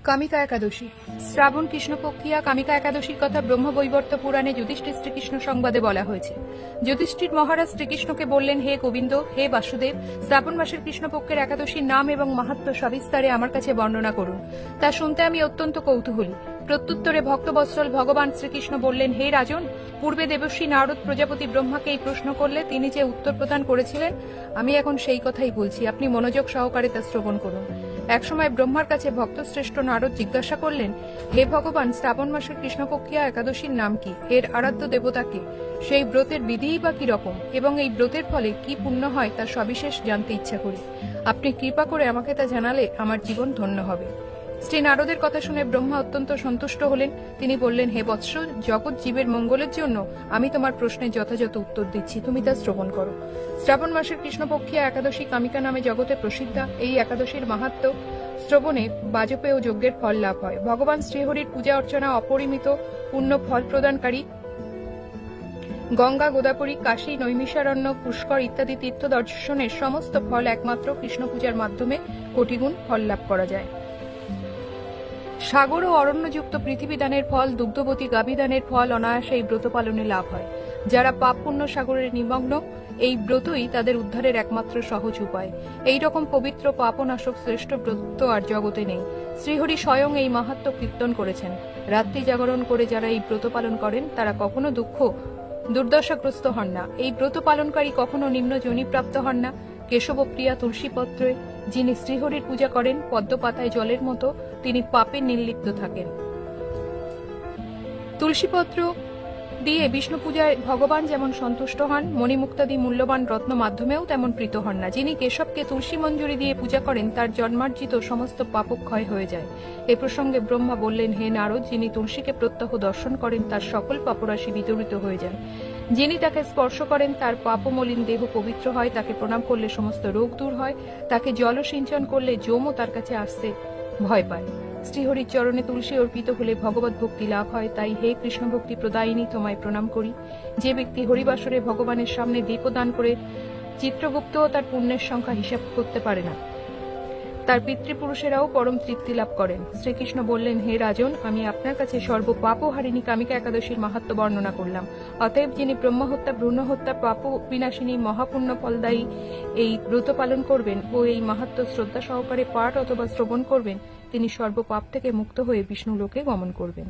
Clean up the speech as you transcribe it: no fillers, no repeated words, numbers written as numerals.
কামিকা একাদশী। শ্রাবণ কৃষ্ণপক্ষিয়া কামিকা একাদশীর কথা ব্রহ্মবৈবর্ত পুরাণে যুধিষ্ঠির শ্রীকৃষ্ণ সংবাদে বলা হয়েছে। যুধিষ্ঠির মহারাজ শ্রীকৃষ্ণকে বললেন, হে গোবিন্দ, হে বাসুদেব, শ্রাবণ মাসের কৃষ্ণপক্ষের একাদশীর নাম এবং মাহাত্ম্য সবিস্তারে আমার কাছে বর্ণনা করুন। তা শুনতে আমি অত্যন্ত কৌতূহলী। প্রত্যুত্তরে ভক্তবৎসল ভগবান শ্রীকৃষ্ণ বললেন, হে রাজন, পূর্বে দেবর্ষি নারদ প্রজাপতি ব্রহ্মাকে এই প্রশ্ন করলে তিনি যে উত্তর প্রদান করেছিলেন, আমি এখন সেই কথাই বলছি। আপনি মনোযোগ সহকারে তা শ্রবণ করুন। একসময় ব্রহ্মার কাছে ভক্তশ্রেষ্ঠ নারদ জিজ্ঞাসা করলেন, হে ভগবান, শ্রাবণ মাসের কৃষ্ণপক্ষিয়া একাদশীর নাম কি? এর আরাধ্য দেবতা কে? সেই ব্রতের বিধিই বা কি রকম এবং এই ব্রতের ফলে কি পুণ্য হয় তা সবিশেষ জানতে ইচ্ছা করি। আপনি কৃপা করে আমাকে তা জানালে আমার জীবন ধন্য হবে। শ্রী নারদের কথা শুনে ব্রহ্মা অত্যন্ত সন্তুষ্ট হলেন। তিনি বললেন, হে বৎস, জগৎ জীবের মঙ্গলের জন্য আমি তোমার প্রশ্নের যথাযথ উত্তর দিচ্ছি, তুমি তা শ্রবণ করো। শ্রাবণ মাসের কৃষ্ণপক্ষিয়া একাদশী কামিকা নামে জগতে প্রসিদ্ধা। এই একাদশীর মাহাত্ম্য শ্রবণে বাজপেয় যজ্ঞের ফল লাভ হয়। ভগবান শ্রীহরির পূজা অর্চনা অপরিমিত পুণ্য ফল প্রদানকারী। গঙ্গা, গোদাবরী, কাশী, নৈমিষারণ্য, পুষ্কর ইত্যাদি তীর্থ দর্শনের সমস্ত ফল একমাত্র কৃষ্ণ পূজার মাধ্যমে কোটিগুণ ফল লাভ করা যায়। সাগর ও অরণ্যযুক্ত পৃথিবী দানের ফল, দুগ্ধবতী গাভী দানের ফল অনায়াসে এই ব্রত পালনে লাভ হয়। যারা পাপ পুণ্য সাগরের নিমগ্ন, এই ব্রতই তাদের উদ্ধারের একমাত্র সহজ উপায়। এই রকম পবিত্র পাপনাশক শ্রেষ্ঠ ব্রত আর জগতে নেই। শ্রীহরি স্বয়ং এই মাহাত্ম্য কীর্তন করেছেন। রাত্রি জাগরণ করে যারা এই ব্রত পালন করেন তারা কখনো দুর্দশাগ্রস্ত হন না। এই ব্রত পালনকারী কখনো নিম্ন যোনিপ্রাপ্ত হন না। কেশবপ্রিয়া তুলসীপত্রে যিনি শ্রীহরির পূজা করেন, পদ্মপাতায় জলের মতো তিনি পাপে নির্লিপ্ত থাকেন। তুলসীপত্র দিয়ে বিষ্ণু পূজায় ভগবান যেমন সন্তুষ্ট হন, মণিমুক্তাদি মূল্যবান রত্ন মাধ্যমেও তেমন প্রীত হন না। যিনি কেশবকে তুলসী মঞ্জুরি দিয়ে পূজা করেন তার জন্মার্জিত সমস্ত পাপক্ষয় হয়ে যায়। এ প্রসঙ্গে ব্রহ্মা বললেন, হে নারদ, যিনি তুলসীকে প্রত্যহ দর্শন করেন তার সকল পাপরাশি বিদূরিত হয়ে যায়। যিনি তাকে স্পর্শ করেন তার পাপমলিন দেহ পবিত্র হয়। তাকে প্রণাম করলে সমস্ত রোগ দূর হয়। তাকে জলসিঞ্চন করলে যমও তার কাছে আসতে ভয় পায়। শ্রীহরির চরণে তুলসী অর্পিত হলে ভগবত ভক্তি লাভ হয়। তাই হে কৃষ্ণ ভক্তি প্রদায়িনী, তোমায় প্রণাম করি। যে ব্যক্তি হরিবাসরে ভগবানের সামনে দীপদান করে চিত্রগুপ্ত তার পুণ্যের সংখ্যা হিসাব করতে পারে না, তার পিতৃপুরুষেরাও পরম তৃপ্তি লাভ করেন। শ্রীকৃষ্ণ বললেন, হে রাজন, আমি আপনার কাছে সর্বপাপহারিণী কামিকা একাদশীর মাহাত্ম্য বর্ণনা করলাম। অতএব যিনি ব্রহ্মহত্যা, ভ্রূণহত্যা, পাপ বিনাশিনী মহাপুণ্য ফলদায়ী এই ব্রত পালন করবেন ও এই মাহাত্ম্য শ্রদ্ধা সহকারে পাঠ অথবা শ্রবণ করবেন, তিনি সর্বপাপ থেকে মুক্ত হয়ে বিষ্ণু লোকে গমন করবেন।